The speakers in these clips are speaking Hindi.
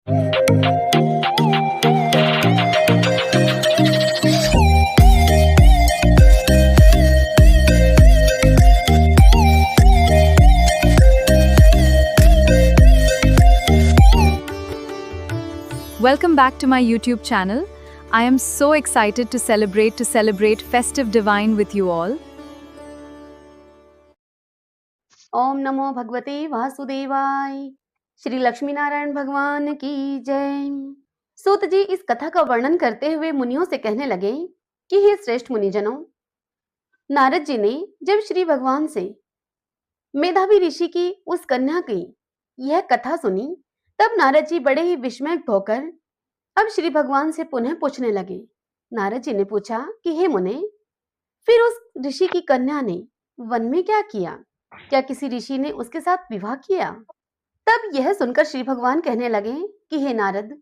Welcome back to my YouTube channel. I am so excited to celebrate festive divine with you all. ओम नमो भगवते वासुदेवाय। श्री लक्ष्मी नारायण भगवान की जय। सूत जी इस कथा का वर्णन करते हुए मुनियों से कहने लगे कि हे श्रेष्ठ मुनिजनों, नारद जी ने जब श्री भगवान से मेधावी ऋषि की उस कन्या की यह कथा सुनी, तब नारद जी बड़े ही विस्मय होकर अब श्री भगवान से पुनः पूछने लगे। नारद जी ने पूछा कि हे मुने, फिर उस ऋषि की कन्या ने वन में क्या किया? क्या किसी ऋषि ने उसके साथ विवाह किया? तब यह सुनकर श्री भगवान कहने लगे कि हे नारद,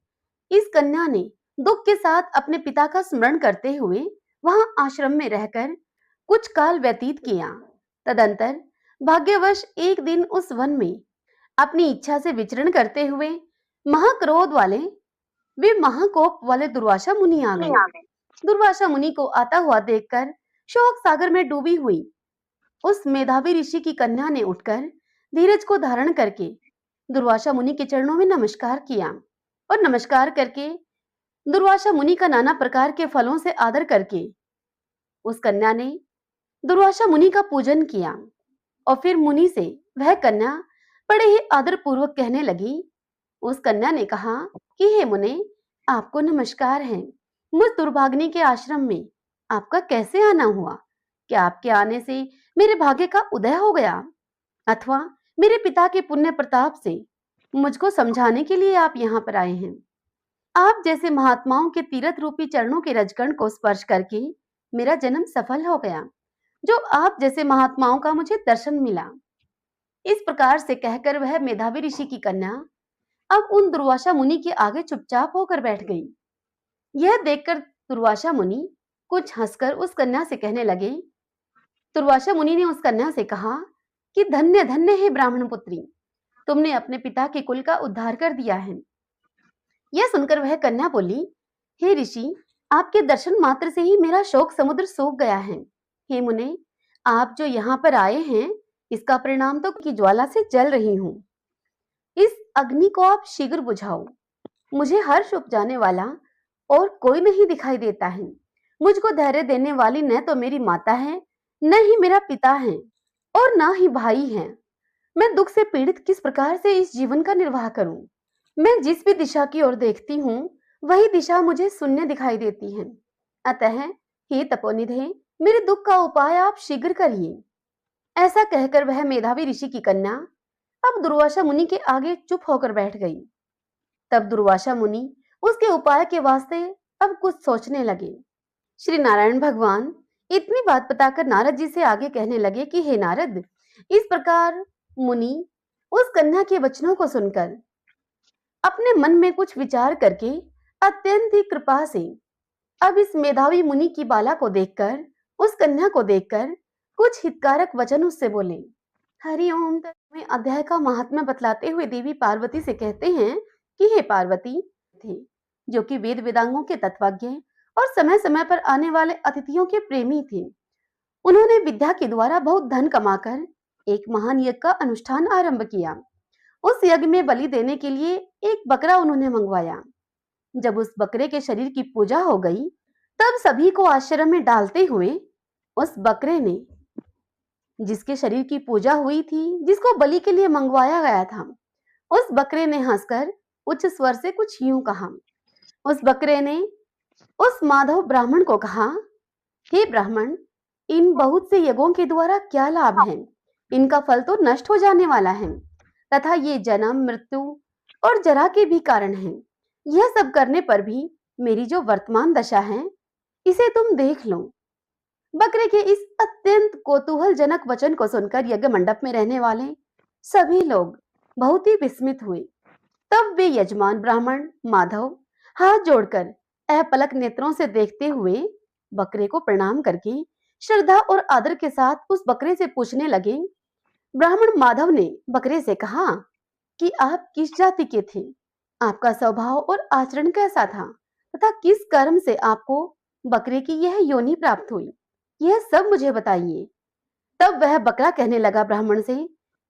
इस कन्या ने दुख के साथ अपने पिता का स्मरण करते हुए वहां आश्रम में रहकर कुछ काल व्यतीत किया। तदंतर भाग्यवश एक दिन उस वन में अपनी इच्छा से विचरण करते हुए महाक्रोध वाले वे महाकोप वाले दुर्वासा मुनि आ गए। दुर्वासा मुनि को आता हुआ देखकर शोक सागर में डूबी हुई उस मेधावी ऋषि की कन्या ने उठकर धीरज को धारण करके दुर्वासा मुनि के चरणों में नमस्कार किया और नमस्कार करके दुर्वासा मुनि का नाना प्रकार के फलों से आदर करके उस कन्या ने दुर्वासा मुनि का पूजन किया और फिर मुनि से वह कन्या बड़े ही आदर पूर्वक कहने लगी। उस कन्या ने कहा कि हे मुने, आपको नमस्कार है। मुझ दुर्भाग्नि के आश्रम में आपका कैसे आना हुआ? क्या आपके आने से मेरे भाग्य का उदय हो गया, अथवा मेरे पिता के पुण्य प्रताप से मुझको समझाने के लिए आप यहाँ पर आए हैं? आप जैसे महात्माओं के तीर्थ रूपी चरणों के रजकण को स्पर्श करके मेरा जन्म सफल हो गया, जो आप जैसे महात्माओं का मुझे दर्शन मिला। इस प्रकार से कहकर वह मेधावी ऋषि की कन्या अब उन दुर्वासा मुनि के आगे चुपचाप होकर बैठ गई। यह देखकर दुर्वासा मुनि कुछ हंसकर उस कन्या से कहने लगे। दुर्वासा मुनि ने उस कन्या से कहा कि धन्य धन्य है ब्राह्मण पुत्री, तुमने अपने पिता के कुल का उद्धार कर दिया है। यह सुनकर वह कन्या बोली, हे ऋषि, आपके दर्शन मात्र से ही मेरा शोक समुद्र सूख गया है। हे मुने, आप जो यहाँ पर आए हैं, इसका परिणाम तो की ज्वाला से जल रही हूँ। इस अग्नि को आप शीघ्र बुझाओ। मुझे हर्ष उपजाने वाला और कोई नहीं दिखाई देता है। मुझको धैर्य देने वाली न तो मेरी माता है, न ही मेरा पिता है, और न ही भाई है। मैं दुख से पीड़ित किस प्रकार से इस जीवन का निर्वाह करूं? मैं जिस भी दिशा की ओर देखती हूँ, वही दिशा मुझे शून्य दिखाई देती है। अतः हे तपोनिधे, मेरे दुख का उपाय आप शीघ्र करिए। ऐसा कहकर वह मेधावी ऋषि की कन्या अब दुर्वासा मुनि के आगे चुप होकर बैठ गई। तब दुर्वासा मुनि उसके उपाय के वास्ते अब कुछ सोचने लगे। श्री नारायण भगवान इतनी बात बताकर नारद जी से आगे कहने लगे कि हे नारद, इस प्रकार मुनि उस कन्या के वचनों को सुनकर अपने मन में कुछ विचार करके अत्यंत ही कृपा से अब इस मेधावी मुनि की बाला को देखकर, उस कन्या को देखकर कुछ हितकारक वचन उससे बोले। हरि ओम। में अध्याय का महात्म्य बतलाते हुए देवी पार्वती से कहते हैं कि हे पार्वती थे, जो कि वेद वेदांगों के तत्वज्ञ और समय समय पर आने वाले अतिथियों के प्रेमी थे। उन्होंने विद्या के द्वारा बहुत धन कमाकर एक महान यज्ञ का अनुष्ठान आरंभ किया। उस यज्ञ में बलि देने के लिए एक बकरा उन्होंने मंगवाया। जब उस बकरे के शरीर की पूजा हो गई, तब सभी को आश्चर्य में डालते हुए उस बकरे ने, जिसके शरीर की पूजा हुई थी, जिसको बलि के लिए मंगवाया गया था, उस बकरे ने हंसकर उच्च स्वर से कुछ यूं कहा। उस बकरे ने उस माधव ब्राह्मण को कहा, हे ब्राह्मण, इन बहुत से यज्ञों के द्वारा क्या लाभ है? इनका फल तो नष्ट हो जाने वाला है, तथा ये जन्म, मृत्यु और जरा के भी कारण है। यह सब करने पर भी मेरी जो वर्तमान दशा है, इसे तुम देख लो। बकरे के इस अत्यंत कौतूहलजनक वचन को सुनकर यज्ञ मंडप में रहने वाले सभी लोग बहुत ही विस्मित हुए। तब वे यजमान ब्राह्मण माधव हाथ जोड़कर अपलक नेत्रों से देखते हुए बकरे को प्रणाम करके श्रद्धा और आदर के साथ उस बकरे से पूछने लगे। ब्राह्मण माधव ने बकरे से कहा कि आप किस जाति के थे? आपका स्वभाव और आचरण कैसा था तथा किस कर्म से आपको बकरे की यह योनि प्राप्त हुई, यह सब मुझे बताइए। तब वह बकरा कहने लगा ब्राह्मण से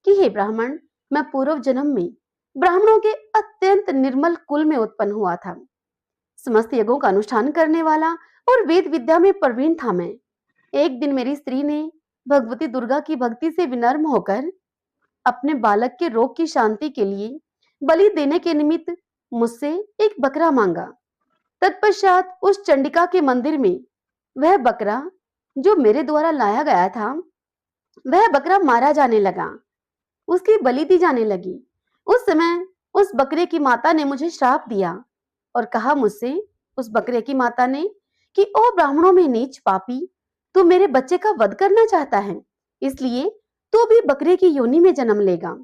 कि हे ब्राह्मण, मैं पूर्व जन्म में ब्राह्मणों के अत्यंत निर्मल कुल में उत्पन्न हुआ था। समस्त यज्ञों का अनुष्ठान करने वाला और वेद विद्या में प्रवीण था मैं। एक दिन मेरी स्त्री ने भगवती दुर्गा की भक्ति से विनम्र होकर अपने बालक के रोग की शांति के लिए बलि देने के निमित्त मुझसे एक बकरा मांगा। तत्पश्चात उस चंडिका के मंदिर में वह बकरा जो मेरे द्वारा लाया गया था, वह बकरा मारा जाने लगा, उसकी बलि दी जाने लगी। उस समय उस बकरे की माता ने मुझे श्राप दिया और कहा मुझसे, उस बकरे की माता ने, कि ओ ब्राह्मणों में नीच पापी, तू मेरे बच्चे का वध करना चाहता है, इसलिए तू भी बकरे की योनि में जन्म लेगा।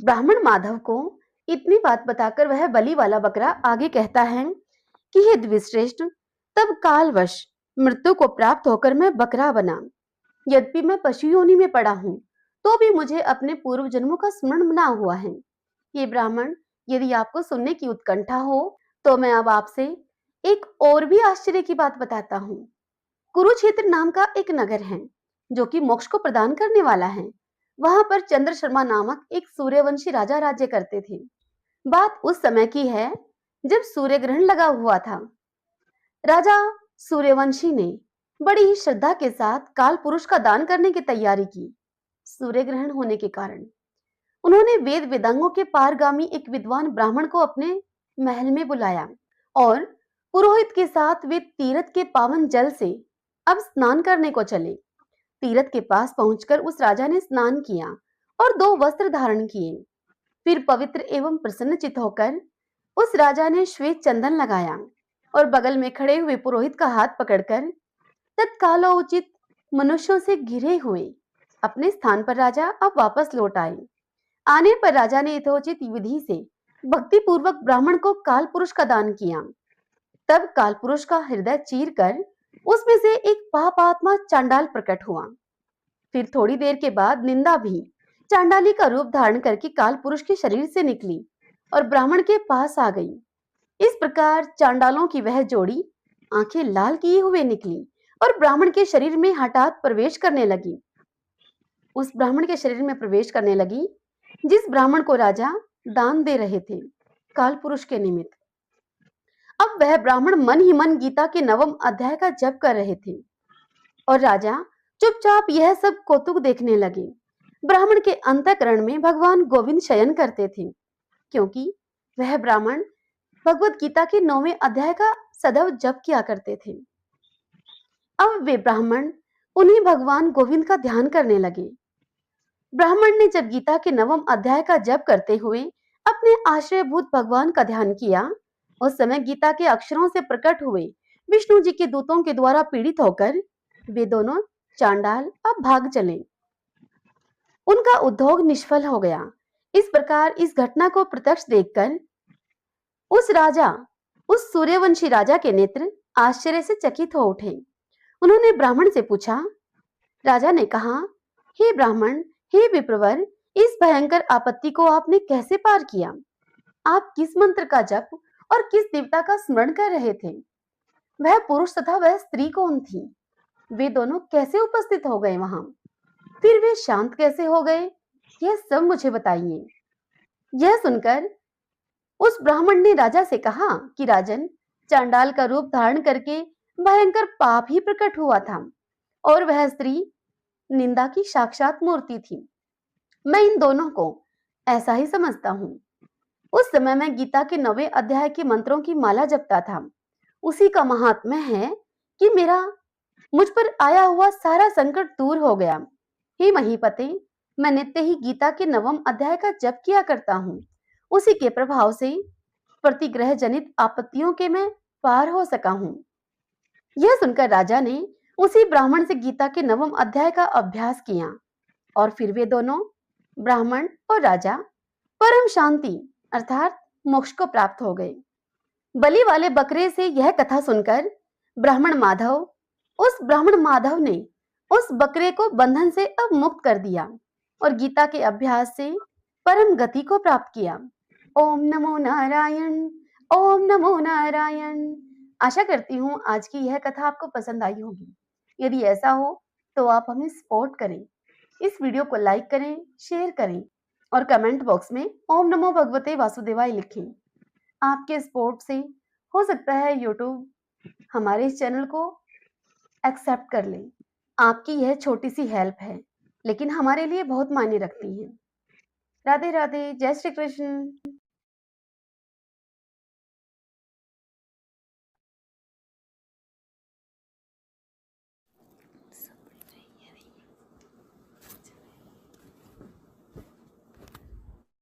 ब्राह्मण माधव को इतनी बात बताकर वह बलि वाला बकरा आगे कहता है कि हे द्विश्रेष्ठ, तब कालवश मृत्यु को प्राप्त होकर मैं बकरा बना। यद्यपि मैं पशु योनि में पड़ा हूँ, तो भी मुझे अपने पूर्व जन्मों का स्मरण बना हुआ है। ये ब्राह्मण, यदि आपको सुनने की उत्कंठा हो तो मैं अब आपसे एक और भी आश्चर्य की बात बताता हूँ। कुरुक्षेत्र नाम का एक नगर है जो कि मोक्ष को प्रदान करने वाला है। वहां पर चंद्र शर्मा नामक एक सूर्यवंशी राजा राज्य करते थे। बात उस समय की है जब सूर्य ग्रहण लगा हुआ था। राजा सूर्यवंशी ने बड़ी ही श्रद्धा के साथ काल पुरुष का दान करने की तैयारी की। सूर्य ग्रहण होने के कारण उन्होंने वेद वेदांगों के पारगामी एक विद्वान ब्राह्मण को अपने महल में बुलाया और पुरोहित के साथ वे तीर्थ के पावन जल से अब स्नान करने को चले। तीर्थ के पास पहुंचकर उस राजा ने स्नान किया और 2 वस्त्र धारण किए। फिर पवित्र एवं प्रसन्नचित होकर उस राजा ने श्वेत चंदन लगाया और बगल में खड़े हुए पुरोहित का हाथ पकड़कर तत्कालोचित मनुष्यों से घिरे हुए अपने स्थान पर राजा अब वापस लौट आए। आने पर राजा ने यथोचित विधि से भक्ति पूर्वक ब्राह्मण को काल पुरुष का दान किया। तब काल पुरुष का हृदय चीर कर उसमें से एक पापात्मा चांडाल प्रकट हुआ। फिर थोड़ी देर के बाद निंदा भी चांडाली का रूप धारण करके काल पुरुष के शरीर से निकली और ब्राह्मण के पास आ गई। इस प्रकार चांडालों की वह जोड़ी आंखें लाल किए हुए निकली और ब्राह्मण के शरीर में हठात प्रवेश करने लगी। उस ब्राह्मण के शरीर में प्रवेश करने लगी जिस ब्राह्मण को राजा दान दे रहे थे काल पुरुष के निमित्त। अब वह ब्राह्मण मन ही मन गीता के 9वें अध्याय का जप कर रहे थे और राजा चुपचाप यह सब कौतुक देखने लगे। ब्राह्मण के अंतःकरण में भगवान गोविंद शयन करते थे, क्योंकि वह ब्राह्मण भगवत गीता के 9वें अध्याय का सदैव जप किया करते थे। अब वे ब्राह्मण उन्हीं भगवान गोविंद का ध्यान करने लगे। ब्राह्मण ने जब गीता के 9वें अध्याय का जप करते हुए अपने आश्रयभूत भगवान का ध्यान किया, उस समय गीता के अक्षरों से प्रकट हुए विष्णु जी के दूतों के द्वारा पीड़ित होकर वे दोनों चांडाल अब भाग चले। उनका उद्योग निष्फल हो गया। इस प्रकार इस घटना को प्रत्यक्ष देखकर उस सूर्यवंशी राजा के नेत्र आश्चर्य से चकित हो उठे। उन्होंने ब्राह्मण से पूछा। राजा ने कहा, हे ब्राह्मण, हे विप्रवर, इस भयंकर आपत्ति को आपने कैसे पार किया? आप किस मंत्र का जप और किस देवता का स्मरण कर रहे थे? वह पुरुष तथा वह स्त्री कौन थी? वे दोनों कैसे उपस्थित हो गए वहां? फिर वे शांत कैसे हो गए? यह सब मुझे बताइए। यह सुनकर उस ब्राह्मण ने राजा से कहा कि राजन, चांडाल का रूप धारण करके भयंकर पाप ही प्रकट हुआ था और वह स्त्री निंदा की साक्षात मूर्ति थी। मैं इन दोनों को ऐसा ही समझता हूँ। उस समय मैं गीता के 9वें अध्याय के मंत्रों की माला जपता था। उसी का महात्म्य है कि मुझ पर आया हुआ सारा संकट दूर हो गया। हे महीपते, मैं नित्य ही गीता के 9वें अध्याय का जप किया करता हूँ। उसी के प्रभाव से प्रतिग्रह जनित आपत्तियों के मैं पार हो सका हूँ। यह सुनकर राजा ने उसी ब्राह्मण से गीता के 9वें अध्याय का अभ्यास किया और फिर वे दोनों, ब्राह्मण और राजा, परम शांति अर्थात मोक्ष को प्राप्त हो गए। बलि वाले बकरे से यह कथा सुनकर उस ब्राह्मण माधव ने उस बकरे को बंधन से अब मुक्त कर दिया और गीता के अभ्यास से परम गति को प्राप्त किया। ओम नमो नारायण, ओम नमो नारायण। आशा करती हूँ आज की यह कथा आपको पसंद आई होगी। यदि ऐसा हो तो आप हमें सपोर्ट करें, इस वीडियो को लाइक करें, शेयर करें और कमेंट बॉक्स में ओम नमो भगवते वासुदेवाय लिखें। आपके सपोर्ट से हो सकता है यूट्यूब हमारे इस चैनल को एक्सेप्ट कर ले। आपकी यह छोटी सी हेल्प है, लेकिन हमारे लिए बहुत मायने रखती है। राधे राधे, जय श्री कृष्ण।